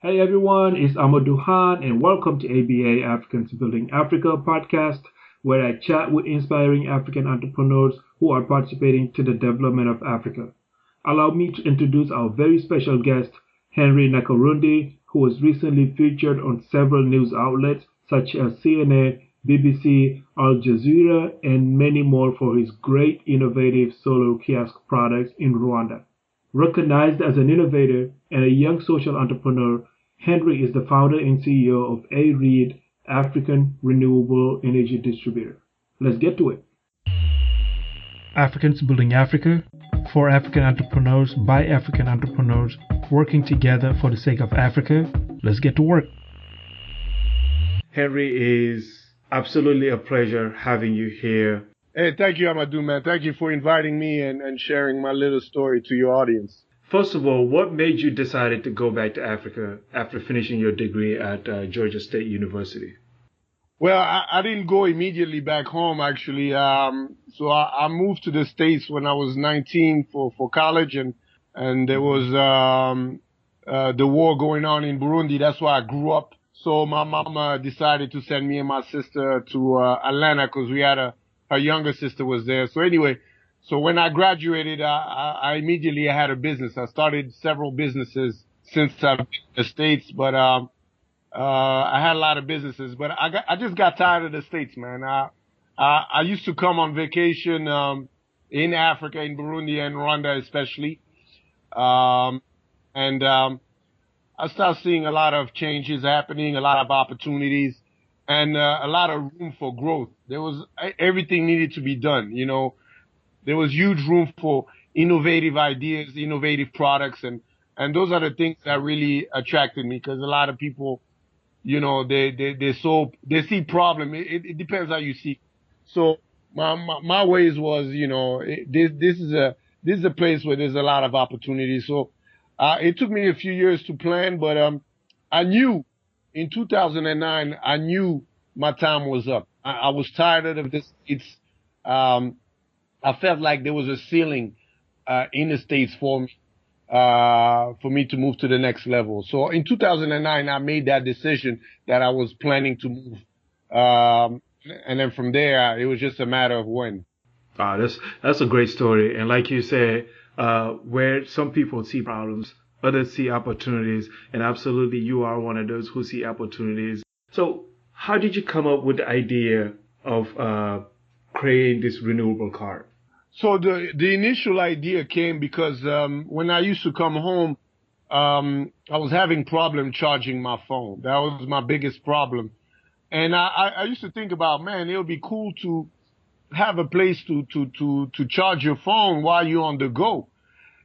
Hey everyone, it's Amadou Khan and welcome to ABA Africans Building Africa podcast, where I chat with inspiring African entrepreneurs who are participating to the development of Africa. Allow me to introduce our very special guest, Henry Nakarundi, who was recently featured on several news outlets such as CNN, BBC, Al Jazeera, and many more for his great innovative solar kiosk products in Rwanda. Recognized as an innovator and a young social entrepreneur, Henry is the founder and CEO of A-REIT, African Renewable Energy Distributor. Let's get to it. Africans Building Africa, for African entrepreneurs, by African entrepreneurs, working together for the sake of Africa. Let's get to work. Henry, is absolutely a pleasure having you here. Hey, thank you, Amadou, man. Thank you for inviting me and sharing my little story to your audience. First of all, what made you decide to go back to Africa after finishing your degree at Georgia State University? Well, I didn't go immediately back home, actually. So I moved to the States when I was 19 for college, and there was the war going on in Burundi. That's where I grew up. So my mama decided to send me and my sister to Atlanta because we had her younger sister was there. So anyway, so when I graduated, I immediately had a business. I started several businesses since I've been in the States, but I had a lot of businesses, but I just got tired of the States, man. I used to come on vacation in Africa, in Burundi and Rwanda especially, and I started seeing a lot of changes happening, a lot of opportunities, and a lot of room for growth. Everything needed to be done, you know. There was huge room for innovative ideas, innovative products, and those are the things that really attracted me, because a lot of people, you know, they see problem. It depends how you see. So my ways was, you know, this is a place where there's a lot of opportunities. So it took me a few years to plan, but I knew in 2009 I knew my time was up. I was tired of this. I felt like there was a ceiling in the States for me to move to the next level. So in 2009, I made that decision that I was planning to move. And then from there, it was just a matter of when. That's a great story. And like you said, where some people see problems, others see opportunities. And absolutely, you are one of those who see opportunities. So how did you come up with the idea of creating this renewable car? So the initial idea came because when I used to come home, I was having problem charging my phone. That was my biggest problem. And I used to think about, man, it would be cool to have a place to charge your phone while you're on the go.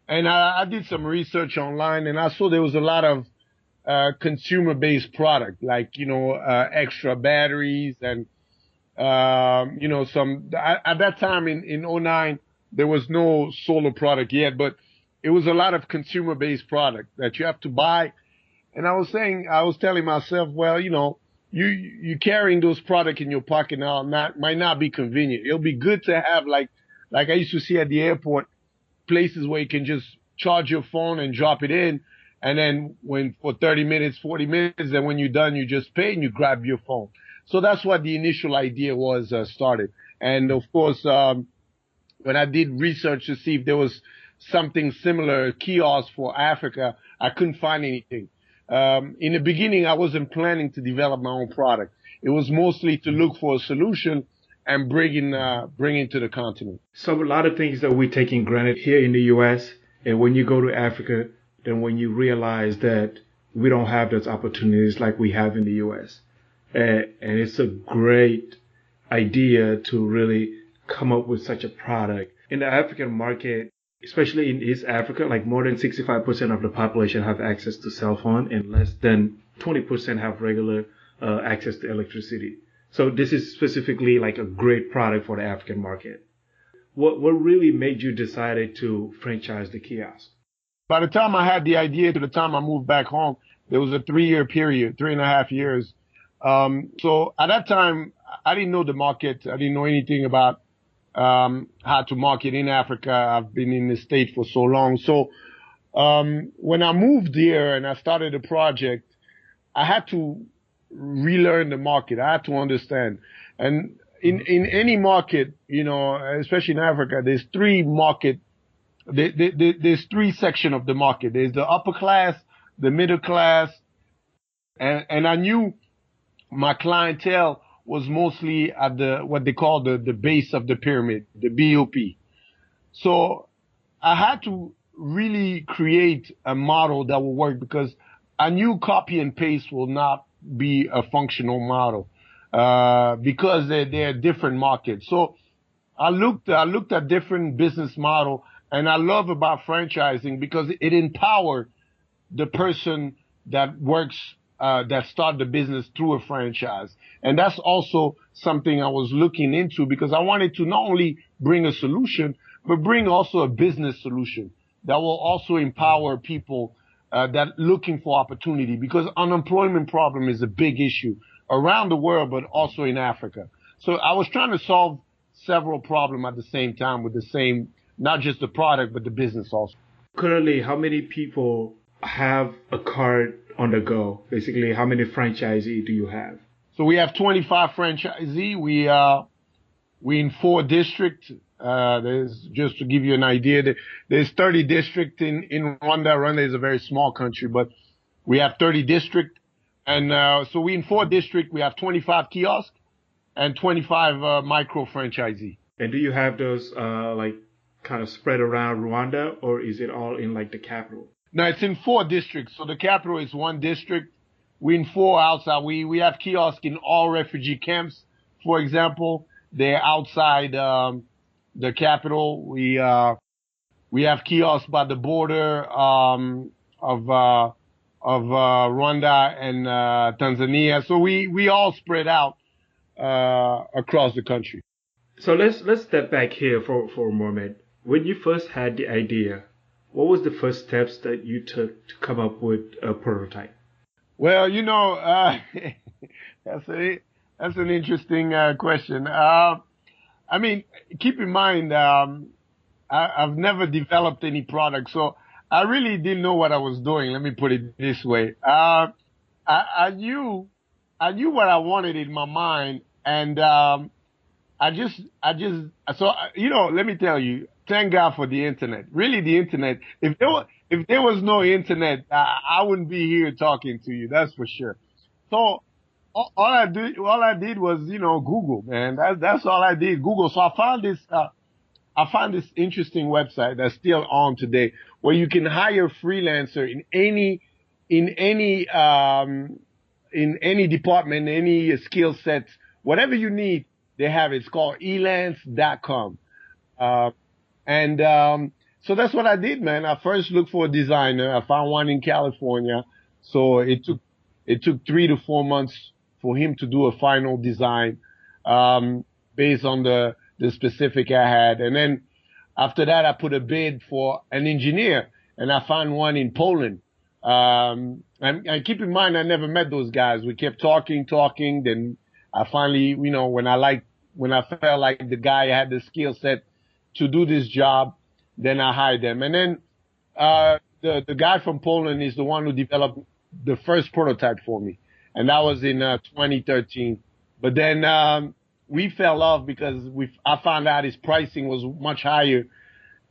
And I did some research online, and I saw there was a lot of consumer-based product, like, you know, extra batteries and you know, at that time in '09, there was no solar product yet, but it was a lot of consumer-based product that you have to buy. And I was telling myself, well, you know, you carrying those products in your pocket now might not be convenient. It'll be good to have like I used to see at the airport, places where you can just charge your phone and drop it in. And then for 30 minutes, 40 minutes, and when you're done, you just pay and you grab your phone. So that's what the initial idea was started. And of course, when I did research to see if there was something similar, a kiosk for Africa, I couldn't find anything. In the beginning, I wasn't planning to develop my own product. It was mostly to look for a solution and bring it to the continent. So a lot of things that we take in granted here in the U.S., and when you go to Africa, then when you realize that we don't have those opportunities like we have in the U.S., and it's a great idea to really come up with such a product. In the African market, especially in East Africa, like more than 65% of the population have access to cell phone and less than 20% have regular access to electricity. So this is specifically like a great product for the African market. What really made you decide to franchise the kiosk? By the time I had the idea to the time I moved back home, there was a 3-year period, 3.5 years. So at that time, I didn't know the market. I didn't know anything about how to market in Africa. I've been in the States for so long. So When I moved here and I started a project, I had to relearn the market. I had to understand. And in any market, you know, especially in Africa, there's three sections of the market. There's the upper class, the middle class, and I knew my clientele was mostly at what they call the base of the pyramid, the BOP. So I had to really create a model that will work because I knew copy and paste will not be a functional model, because they're different markets. So I looked at different business model, and I love about franchising because it empowered the person that works, that start the business through a franchise. And that's also something I was looking into because I wanted to not only bring a solution, but bring also a business solution that will also empower people, that looking for opportunity, because unemployment problem is a big issue around the world, but also in Africa. So I was trying to solve several problems at the same time with the same, not just the product, but the business also. Currently, how many people have a card on the go? Basically, how many franchisees do you have? So we have 25 franchisee. We in 4 districts. There's, just to give you an idea, there's 30 districts in Rwanda. Rwanda is a very small country, but we have 30 districts. And, so we in 4 districts, we have 25 kiosks and 25, micro franchisee. And do you have those, like, kind of spread around Rwanda, or is it all in, like, the capital? No, it's in 4 districts. So the capital is 1 district. We in 4 outside. We have kiosks in all refugee camps. For example, they're outside, the capital. We have kiosks by the border, of Rwanda and, Tanzania. So we all spread out, across the country. So let's step back here for a moment. When you first had the idea, what was the first steps that you took to come up with a prototype? Well, you know, that's an interesting, question. I mean, keep in mind, I've never developed any product, so I really didn't know what I was doing. Let me put it this way. I knew what I wanted in my mind, and so, you know, let me tell you, thank God for the internet. Really, the internet. If there was no internet, I wouldn't be here talking to you. That's for sure. So all I did was, you know, Google, man. That's all I did. Google. So I found this interesting website that's still on today, where you can hire freelancer in any department, any skill sets, whatever you need, they have it. It's called elance.com. So that's what I did, man. I first looked for a designer. I found one in California. So it took 3 to 4 months for him to do a final design, based on the specific I had. And then after that, I put a bid for an engineer, and I found one in Poland. And keep in mind, I never met those guys. We kept talking. Then I finally, you know, when I felt like the guy had the skill set to do this job, then I hired them. And then, the guy from Poland is the one who developed the first prototype for me. And that was in, 2013. But then, we fell off because I found out his pricing was much higher.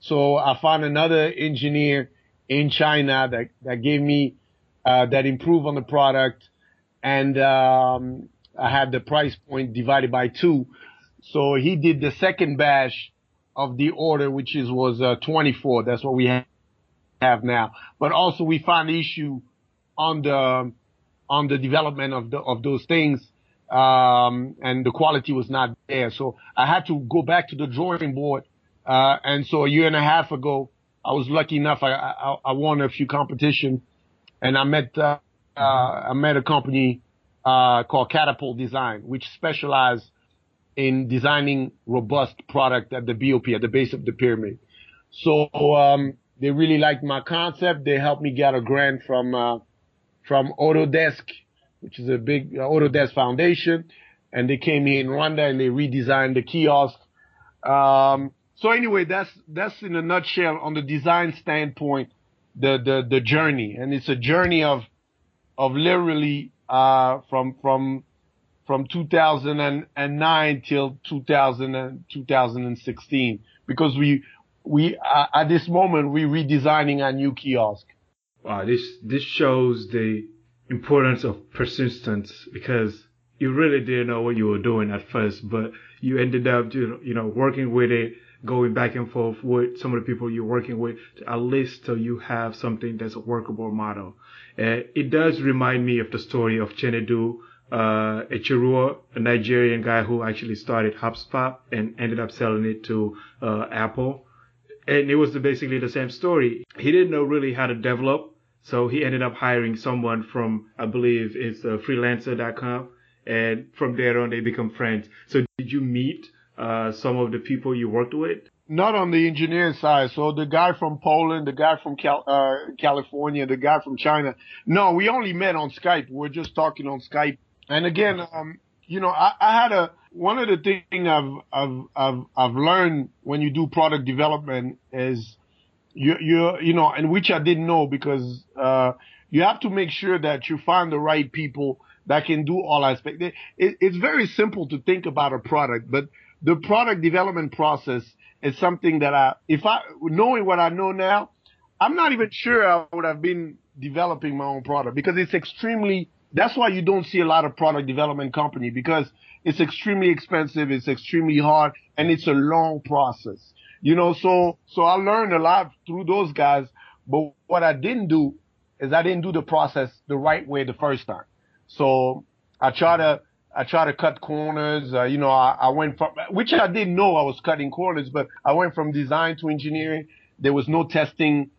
So I found another engineer in China that gave me, that improved on the product. And, I had the price point divided by 2. So he did the second batch of the order, which was 24. That's what we have now. But also we found issue on the development of those things, and the quality was not there. So I had to go back to the drawing board. And so a year and a half ago, I was lucky enough. I won a few competitions, and I met a company called Catapult Design, which specialized in designing robust product at the BOP, at the base of the pyramid. So they really liked my concept. They helped me get a grant from Autodesk, which is a big Autodesk foundation, and they came here in Rwanda and they redesigned the kiosk. So anyway, that's in a nutshell on the design standpoint. the journey, and it's a journey of literally from 2009 till 2016, because we at this moment we're redesigning our new kiosk. Wow, this shows the importance of persistence, because you really didn't know what you were doing at first, but you ended up working with it, going back and forth with some of the people you're working with, at least till you have something that's a workable model. And it does remind me of the story of Chinedu Echirua, a Nigerian guy who actually started HubSpot and ended up selling it to Apple. And it was basically the same story. He didn't know really how to develop, so he ended up hiring someone from, I believe it's freelancer.com, and from there on they become friends. So did you meet some of the people you worked with? Not on the engineering side. So the guy from Poland, the guy from California, the guy from China. No, we only met on Skype. We're just talking on Skype. And again, I had one of the things I've learned when you do product development is and which I didn't know, because you have to make sure that you find the right people that can do all aspects. It's very simple to think about a product, but the product development process is something that knowing what I know now, I'm not even sure I would have been developing my own product, because that's why you don't see a lot of product development company, because it's extremely expensive, it's extremely hard, and it's a long process. So I learned a lot through those guys, but what I didn't do is I didn't do the process the right way the first time. So I try to cut corners. I went from, which I didn't know I was cutting corners, but I went from design to engineering. There was no testing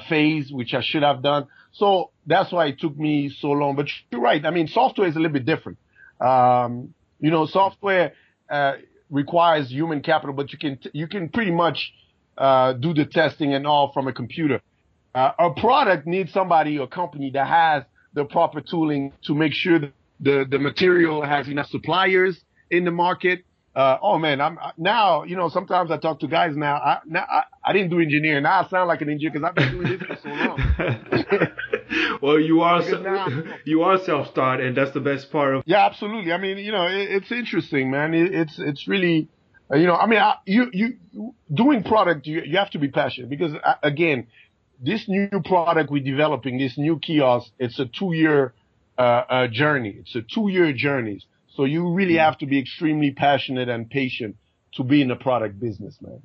phase, which I should have done. So that's why it took me so long. But you're right. I mean, software is a little bit different. Software requires human capital, but you can pretty much do the testing and all from a computer. A product needs a company that has the proper tooling to make sure that the material has enough suppliers in the market. Sometimes I talk to guys now. I didn't do engineering. Now I sound like an engineer because I've been doing this for so long. Well, you are self-taught, and that's the best part of. Yeah, absolutely. I mean, it's interesting, man. It's really, doing product. You have to be passionate, because again, this new product we're developing, this new kiosk, it's a 2-year journey. It's a 2-year journey. So you really have to be extremely passionate and patient to be in the product business, man.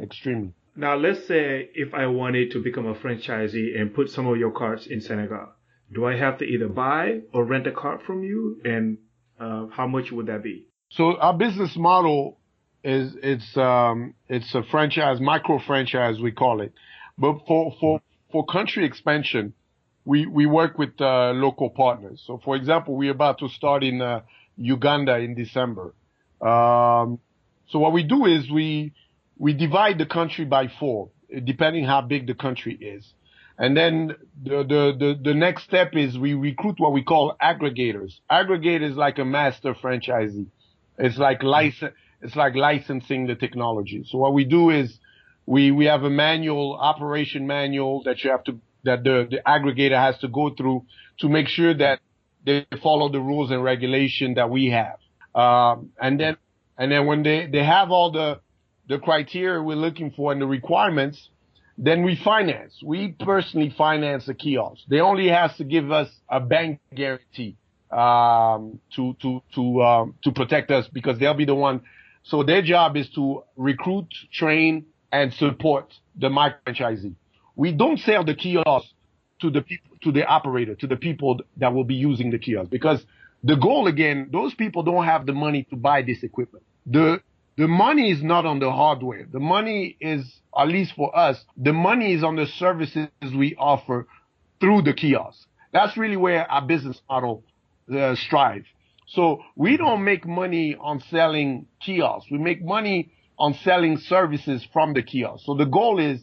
Extremely. Now, let's say if I wanted to become a franchisee and put some of your carts in Senegal, do I have to either buy or rent a cart from you? And how much would that be? So our business model it's a franchise, micro franchise, we call it. But for country expansion, we work with local partners. So, for example, we're about to start in Uganda in December. So what we do is we divide the country by 4, depending how big the country is. And then the next step is we recruit what we call aggregators. Aggregators like a master franchisee. It's like licensing the technology. So what we do is we have a operation manual that the aggregator has to go through to make sure that they follow the rules and regulation that we have. And then when they have all the criteria we're looking for and the requirements, then we finance. We personally finance the kiosk. They only have to give us a bank guarantee to protect us, because they'll be the one. So their job is to recruit, train, and support the micro franchisee. We don't sell the kiosk to the operator, to the people that will be using the kiosk, because the goal, again, those people don't have the money to buy this equipment. The money is not on the hardware. The money is, at least for us, the money is on the services we offer through the kiosk. That's really where our business model strives. So we don't make money on selling kiosks. We make money on selling services from the kiosk. So the goal is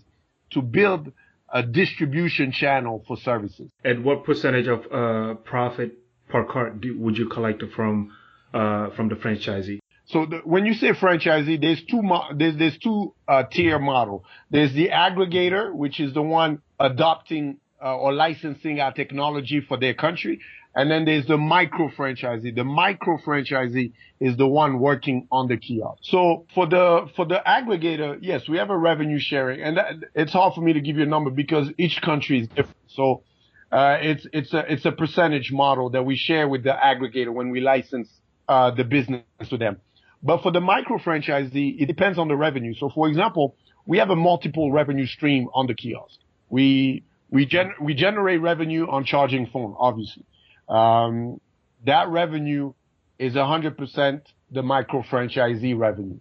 to build a distribution channel for services. And what percentage of profit per cart would you collect from the franchisee? So when you say franchisee, there's two tier model. There's the aggregator, which is the one adopting or licensing our technology for their country, and then there's the micro franchisee. The micro franchisee is the one working on the kiosk. So for the aggregator, yes, we have a revenue sharing, and it's hard for me to give you a number because each country is different. So it's a percentage model that we share with the aggregator when we license the business to them. But for the micro franchisee, it depends on the revenue. So for example, we have a multiple revenue stream on the kiosk. We generate revenue on charging phone, obviously. That revenue is 100% the micro franchisee revenue.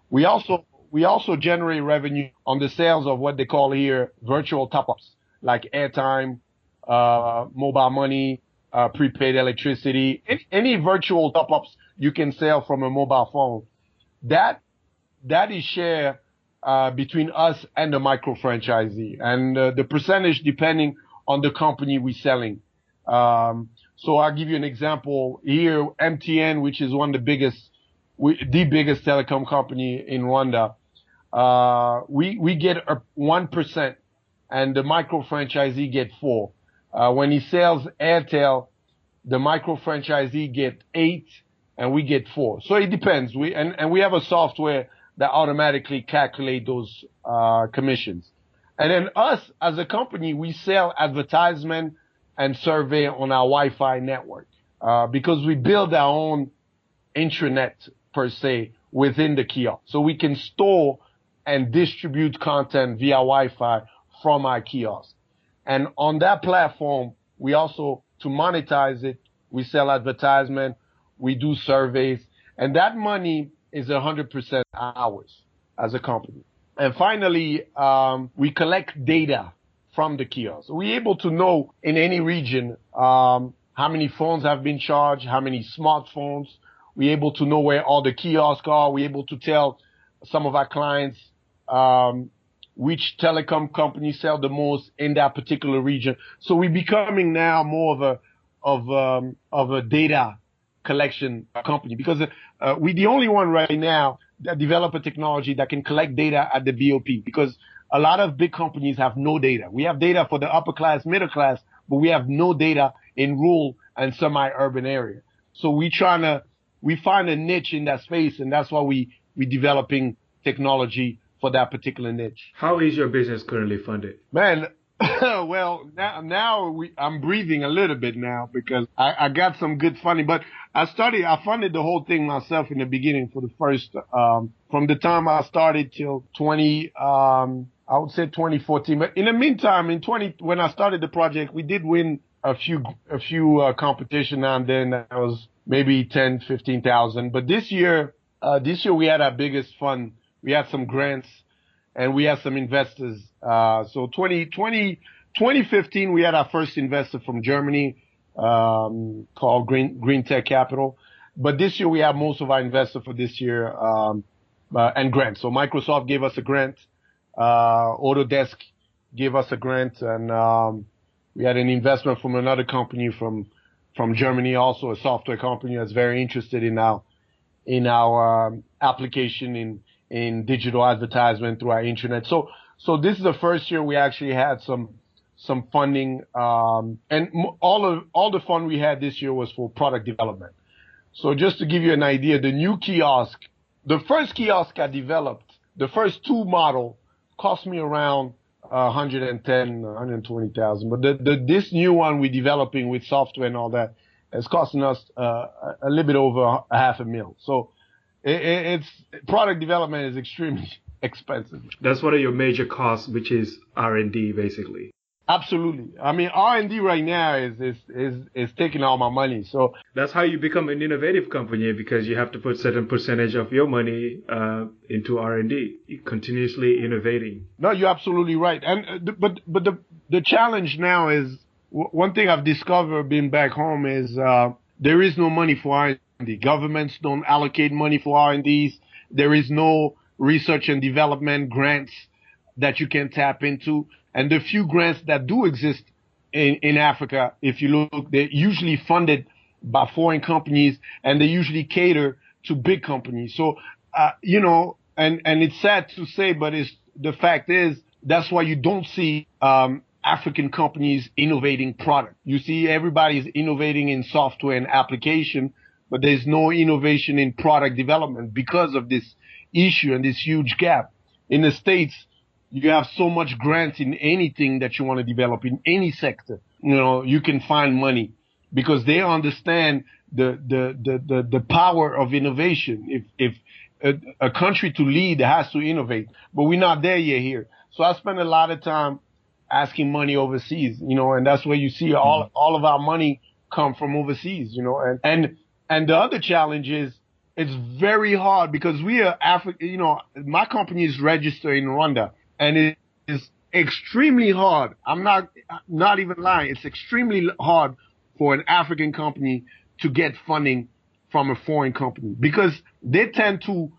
We also generate revenue on the sales of what they call here virtual top-ups, like airtime, mobile money, prepaid electricity, any virtual top-ups you can sell from a mobile phone. That is shared between us and the micro franchisee, and the percentage depending on the company we're selling. So I'll give you an example here. MTN, which is one of the biggest telecom company in Rwanda, we get 1%, and the micro franchisee get 4%. When he sells Airtel, the micro franchisee get 8%, and we get 4%. So it depends. We have a software that automatically calculate those commissions. And then us as a company, we sell advertisement and survey on our Wi-Fi network because we build our own intranet per se within the kiosk, so we can store and distribute content via Wi-Fi from our kiosk. And on that platform, we also, to monetize it, we sell advertisement, we do surveys, and that money is 100% ours as a company. And finally, we collect data from the kiosk. So we're able to know in any region how many phones have been charged, how many smartphones. We're able to know where all the kiosks are. We're able to tell some of our clients which telecom companies sell the most in that particular region. So we're becoming now more of a data collection company because we're the only one right now that develop a technology that can collect data at the BOP, because a lot of big companies have no data. We have data for the upper class, middle class, but we have no data in rural and semi-urban area. So we find a niche in that space, and that's why we developing technology for that particular niche. How is your business currently funded? Man, well, now I'm breathing a little bit now because I got some good funding, but I funded the whole thing myself in the beginning for the first, from the time I started till I would say 2014. But in the meantime, when I started the project, we did win a few competition now and then. That was maybe 10, 15,000. But this year we had our biggest fund. We had some grants and we had some investors. So 2015, we had our first investor from Germany, called Green Tech Capital. But this year we have most of our investors for this year, and grants. So Microsoft gave us a grant. Autodesk gave us a grant, and we had an investment from another company from Germany, also a software company that's very interested in our application in digital advertisement through our internet. So this is the first year we actually had some funding, and all the fund we had this year was for product development. So just to give you an idea, the first kiosk I developed, the first 2 model cost me around 120,000. But this new one we're developing with software and all that is costing us a little bit over $500,000. So it's product development is extremely expensive. That's one of your major costs, which is R&D, basically. Absolutely. I mean, R&D right now is taking all my money. So that's how you become an innovative company, because you have to put certain percentage of your money into R&D. You're continuously innovating. No, you're absolutely right. And but the challenge now is one thing I've discovered being back home is there is no money for R&D. Governments don't allocate money for R&Ds. There is no research and development grants that you can tap into. And the few grants that do exist in Africa, if you look, they're usually funded by foreign companies, and they usually cater to big companies. So, and it's sad to say, but the fact is, that's why you don't see, African companies innovating product. You see everybody's innovating in software and application, but there's no innovation in product development because of this issue and this huge gap. In the States, you have so much grants in anything that you want to develop in any sector. You can find money because they understand the power of innovation. If a country to lead has to innovate, but we're not there yet here. So I spend a lot of time asking money overseas, and that's where you see all of our money come from overseas, and the other challenge is it's very hard because we are African, my company is registered in Rwanda, and it is extremely hard. I'm not even lying. It's extremely hard for an African company to get funding from a foreign company because they tend to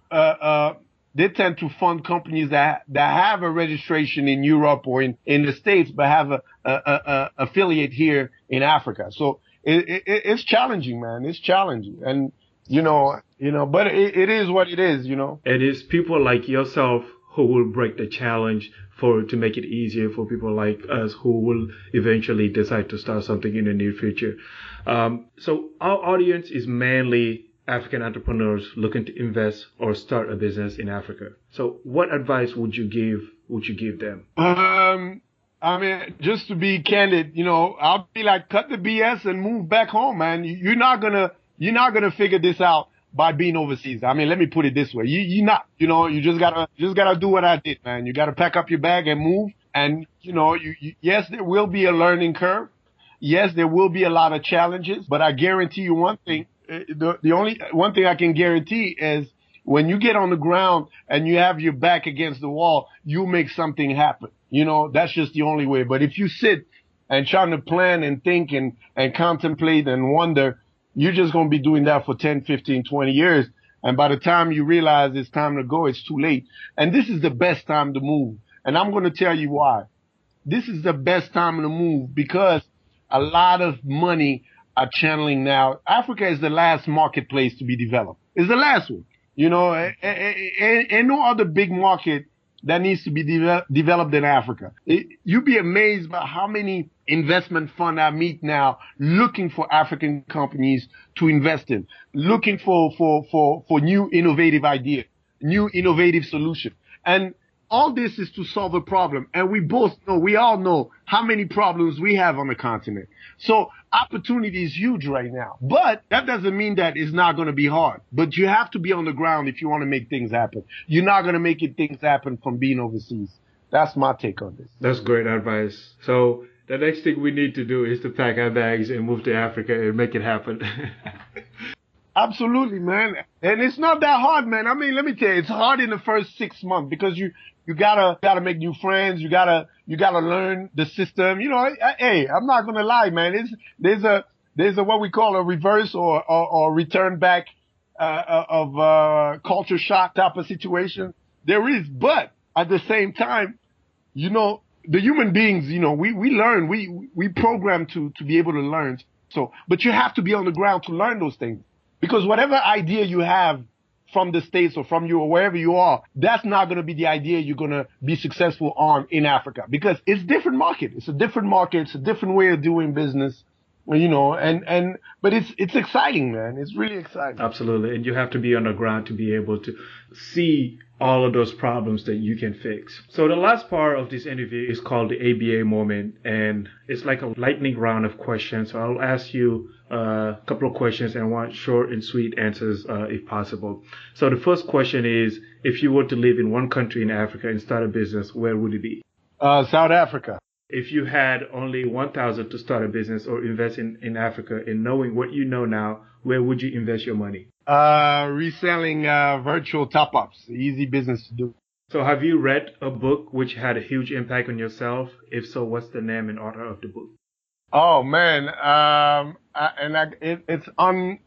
fund companies that have a registration in Europe or in the States, but have a affiliate here in Africa. So it's challenging, man. It's challenging. And, but it is what it is, It is people like yourself who will break the challenge to make it easier for people like us who will eventually decide to start something in the near future. So our audience is mainly African entrepreneurs looking to invest or start a business in Africa. So what advice would you give them? I mean, just to be candid, I'll be like, cut the BS and move back home, man. You're not gonna figure this out by being overseas. I mean, let me put it this way. You're not, you just gotta do what I did, man. You gotta pack up your bag and move. And, yes, there will be a learning curve. Yes, there will be a lot of challenges, but I guarantee you one thing. The only one thing I can guarantee is when you get on the ground and you have your back against the wall, you'll make something happen. That's just the only way. But if you sit and trying to plan and think and contemplate and wonder, you're just going to be doing that for 10, 15, 20 years. And by the time you realize it's time to go, it's too late. And this is the best time to move. And I'm going to tell you why. This is the best time to move because a lot of money are channeling now. Africa is the last marketplace to be developed. It's the last one. And no other big market that needs to be developed in Africa. You'd be amazed by how many investment funds I meet now looking for African companies to invest in, looking for new innovative ideas, new innovative solutions. And all this is to solve a problem. And we all know how many problems we have on the continent. So opportunity is huge right now. But that doesn't mean that it's not going to be hard. But you have to be on the ground if you want to make things happen. You're not going to make things happen from being overseas. That's my take on this. That's great advice. So the next thing we need to do is to pack our bags and move to Africa and make it happen. Absolutely, man. And it's not that hard, man. I mean, let me tell you, it's hard in the first 6 months because you gotta make new friends. You gotta learn the system. Hey, I'm not gonna lie, man. There's a what we call a reverse or return back of culture shock type of situation. There is, but at the same time, the human beings, we learn. We program to be able to learn. So, but you have to be on the ground to learn those things. Because whatever idea you have from the States or from you or wherever you are, that's not going to be the idea you're going to be successful on in Africa. Because it's a different market. It's a different market. It's a different way of doing business. But it's exciting, man. It's really exciting. Absolutely. And you have to be on the ground to be able to see all of those problems that you can fix. So the last part of this interview is called the ABA moment, and it's like a lightning round of questions. So I'll ask you a couple of questions and want short and sweet answers if possible. So the first question is, if you were to live in one country in Africa and start a business, where would it be? South Africa. If you had only 1,000 to start a business or invest in Africa, and knowing what you know now, where would you invest your money? Reselling virtual top-ups. Easy business to do. So have you read a book which had a huge impact on yourself? If so, what's the name and author of the book? Oh, man. It's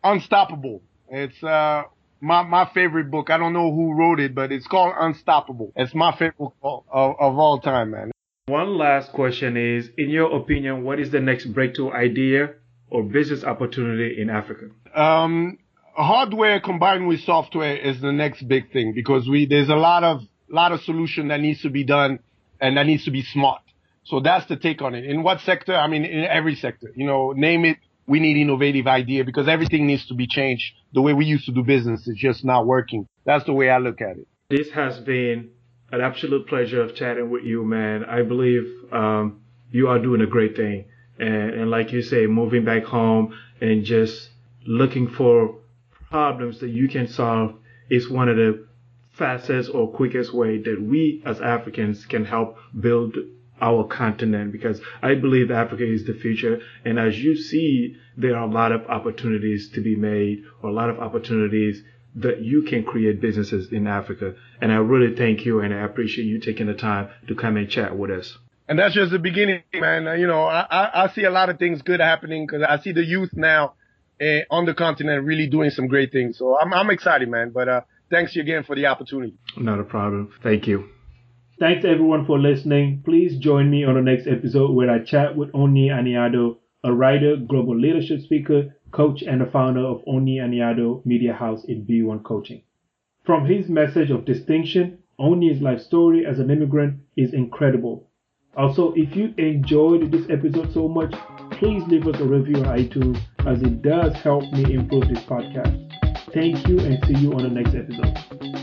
Unstoppable. It's my favorite book. I don't know who wrote it, but it's called Unstoppable. It's my favorite book of all time, man. One last question is, in your opinion, what is the next breakthrough idea or business opportunity in Africa? hardware combined with software is the next big thing because there's a lot of solution that needs to be done and that needs to be smart. So that's the take on it. In what sector? I mean, in every sector, name it. We need innovative idea because everything needs to be changed. The way we used to do business is just not working. That's the way I look at it. This has been an absolute pleasure of chatting with you, man. I believe you are doing a great thing. And like you say, moving back home and just looking for problems that you can solve is one of the fastest or quickest way that we as Africans can help build our continent, because I believe Africa is the future. And as you see, there are a lot of opportunities to be made, or a lot of opportunities that you can create businesses in Africa. And I really thank you, and I appreciate you taking the time to come and chat with us. And that's just the beginning, man. I see a lot of things good happening because I see the youth now on the continent really doing some great things. So I'm excited, man. But thanks again for the opportunity. Not a problem. Thank you. Thanks everyone for listening. Please join me on the next episode where I chat with Oni Aniado, a writer, global leadership speaker, coach, and the founder of Oni Aniado Media House in B1 Coaching. From his message of distinction, Oni's life story as an immigrant is incredible. Also, if you enjoyed this episode so much, please leave us a review on iTunes, as it does help me improve this podcast. Thank you, and see you on the next episode.